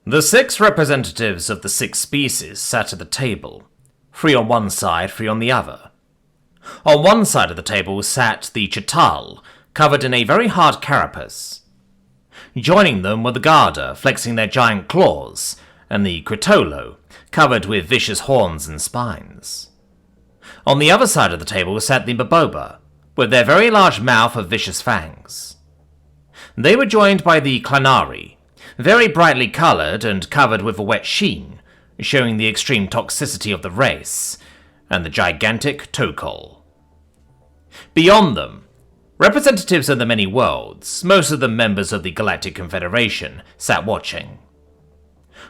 The 6 representatives of the 6 species sat at the table, 3 on one side, 3 on the other. On one side of the table sat the Chital, covered in a very hard carapace. Joining them were the Garda, flexing their giant claws, and the Critolo, covered with vicious horns and spines. On the other side of the table sat the Maboba, with their very large mouth of vicious fangs. They were joined by the Clanari, very brightly coloured and covered with a wet sheen, showing the extreme toxicity of the race, and the gigantic Tokol. Beyond them, representatives of the many worlds, most of them members of the Galactic Confederation, sat watching.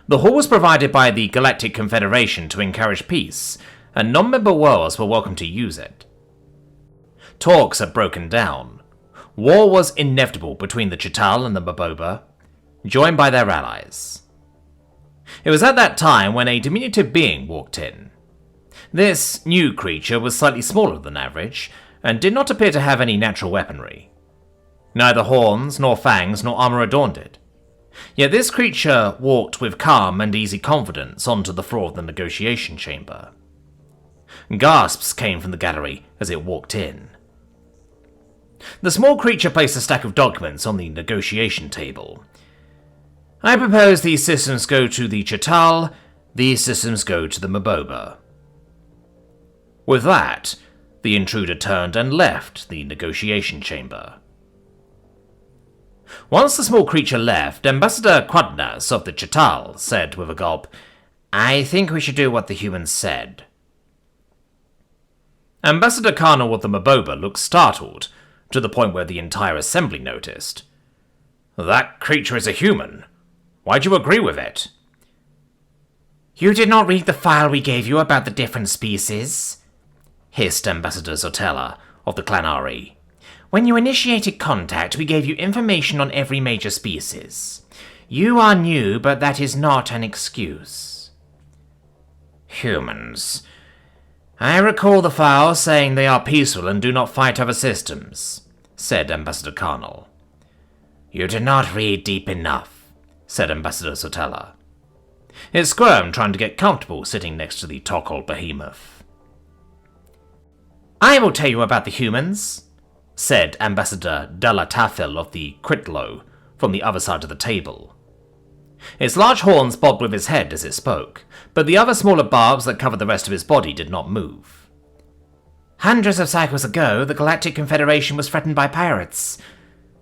The hall was provided by the Galactic Confederation to encourage peace, and non-member worlds were welcome to use it. Talks had broken down. War was inevitable between the Chital and the Maboba, joined by their allies. It was at that time when a diminutive being walked in. This new creature was slightly smaller than average, and did not appear to have any natural weaponry. Neither horns, nor fangs, nor armor adorned it. Yet this creature walked with calm and easy confidence onto the floor of the negotiation chamber. Gasps came from the gallery as it walked in. The small creature placed a stack of documents on the negotiation table. I propose these systems go to the Chital, these systems go to the Maboba. With that, the intruder turned and left the negotiation chamber. Once the small creature left, Ambassador Quadnas of the Chital said with a gulp, "I think we should do what the humans said." Ambassador Carnal of the Maboba looked startled, to the point where the entire assembly noticed. "That creature is a human. Why'd you agree with it?" "You did not read the file we gave you about the different species," hissed Ambassador Zotella of the Clanari. "When you initiated contact, we gave you information on every major species. You are new, but that is not an excuse." "Humans. I recall the file saying they are peaceful and do not fight other systems," said Ambassador Carnal. "You did not read deep enough," said Ambassador Zotella. It squirmed, trying to get comfortable sitting next to the Tokol behemoth. "I will tell you about the humans," said Ambassador Dalatafil of the Critlo from the other side of the table. Its large horns bobbed with his head as it spoke, but the other smaller barbs that covered the rest of his body did not move. "Hundreds of cycles ago, the Galactic Confederation was threatened by pirates.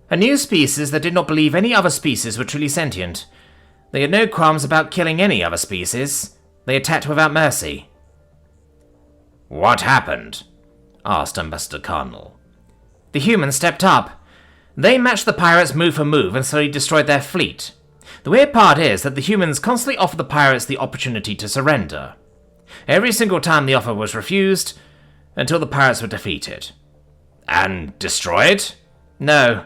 A new species that did not believe any other species were truly sentient. They had no qualms about killing any other species. They attacked without mercy." "What happened?" asked Ambassador Carnal. "The humans stepped up. They matched the pirates move for move and slowly destroyed their fleet. The weird part is that the humans constantly offer the pirates the opportunity to surrender. Every single time the offer was refused, until the pirates were defeated." "And destroyed?" "No.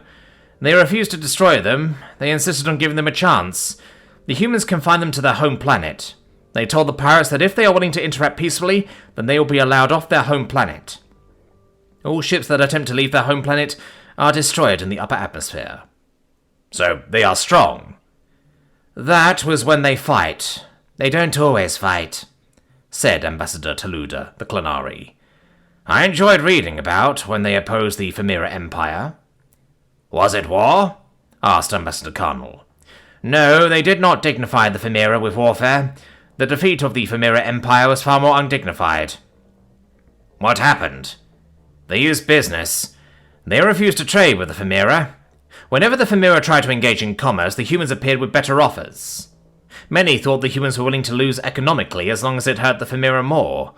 They refused to destroy them. They insisted on giving them a chance. The humans confined them to their home planet. They told the pirates that if they are willing to interact peacefully, then they will be allowed off their home planet. All ships that attempt to leave their home planet are destroyed in the upper atmosphere." "So they are strong?" "That was when they fight. They don't always fight," said Ambassador Taluda, the Clanari. "I enjoyed reading about when they opposed the Femira Empire." "Was it war?" asked Ambassador Carnal. "No, they did not dignify the Femira with warfare. The defeat of the Femira Empire was far more undignified." "What happened?" "They used business. They refused to trade with the Femira. Whenever the Femira tried to engage in commerce, the humans appeared with better offers. Many thought the humans were willing to lose economically as long as it hurt the Femira more.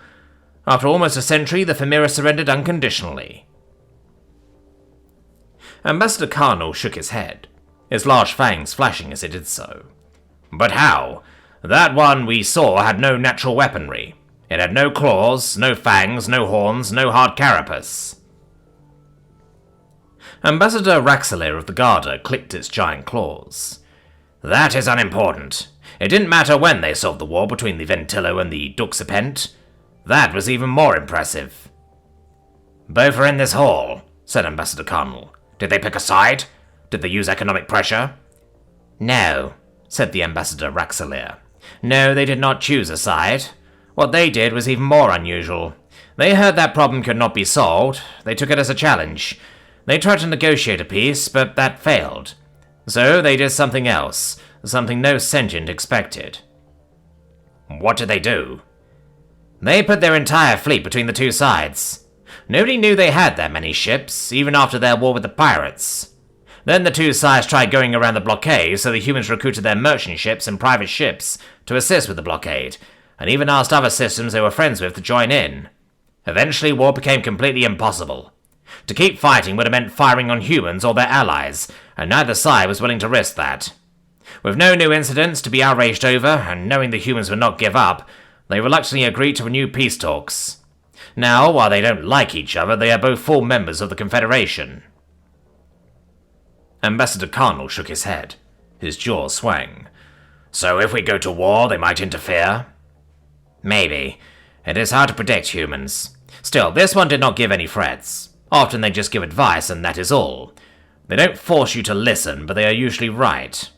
After almost a century, the Femira surrendered unconditionally." Ambassador Carnal shook his head, his large fangs flashing as he did so. "But how? That one we saw had no natural weaponry. It had no claws, no fangs, no horns, no hard carapace." Ambassador Raxalir of the Garda clicked its giant claws. "That is unimportant. It didn't matter when they solved the war between the Ventillo and the Duxipent. That was even more impressive." "Both are in this hall," said Ambassador Carnal. "Did they pick a side? Did they use economic pressure?" "No," said the Ambassador Raxalier. No, they did not choose a side. What they did was even more unusual. They heard that problem could not be solved. They took it as a challenge. They tried to negotiate a peace, but that failed. So they did something else, something no sentient expected. What did they do? They put their entire fleet between the two sides. Nobody knew they had that many ships, even after their war with the pirates. Then the two sides tried going around the blockade, so the humans recruited their merchant ships and private ships to assist with the blockade, and even asked other systems they were friends with to join in. Eventually, war became completely impossible. To keep fighting would have meant firing on humans or their allies, and neither side was willing to risk that. With no new incidents to be outraged over, and knowing the humans would not give up, they reluctantly agreed to renew peace talks. Now, while they don't like each other, they are both full members of the Confederation. Ambassador Carnell shook his head. His jaw swang. So if we go to war, they might interfere? Maybe. It is hard to predict humans. Still, this one did not give any threats. Often they just give advice, and that is all. They don't force you to listen, but they are usually right.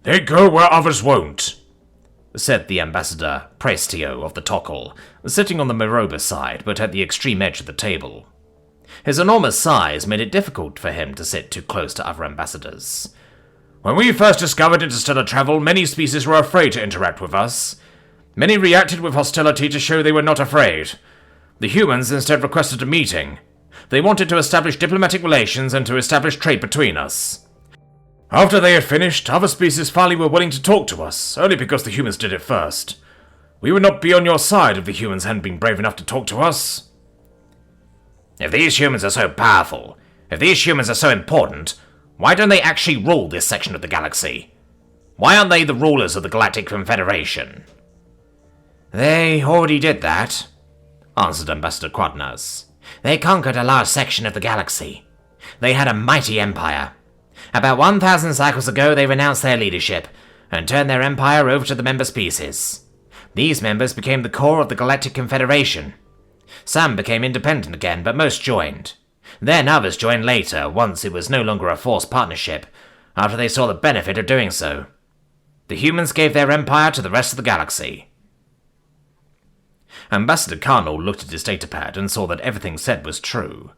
They go where others won't, said the Ambassador Prestio of the Tokal, sitting on the Miroba side, but at the extreme edge of the table. His enormous size made it difficult for him to sit too close to other ambassadors. When we first discovered interstellar travel, many species were afraid to interact with us. Many reacted with hostility to show they were not afraid. The humans instead requested a meeting. They wanted to establish diplomatic relations and to establish trade between us. After they had finished, other species finally were willing to talk to us, only because the humans did it first. We would not be on your side if the humans hadn't been brave enough to talk to us. If these humans are so powerful, if these humans are so important, why don't they actually rule this section of the galaxy? Why aren't they the rulers of the Galactic Confederation? They already did that, answered Ambassador Quadnas. They conquered a large section of the galaxy. They had a mighty empire. About 1,000 cycles ago, they renounced their leadership and turned their empire over to the member species. These members became the core of the Galactic Confederation. Some became independent again, but most joined. Then others joined later, once it was no longer a forced partnership, after they saw the benefit of doing so. The humans gave their empire to the rest of the galaxy. Ambassador Carnell looked at his datapad and saw that everything said was true.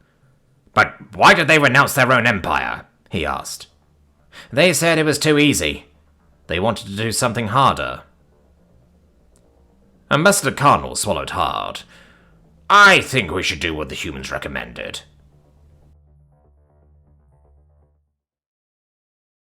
But why did they renounce their own empire? He asked. They said it was too easy. They wanted to do something harder. Ambassador Carnell swallowed hard. I think we should do what the humans recommended.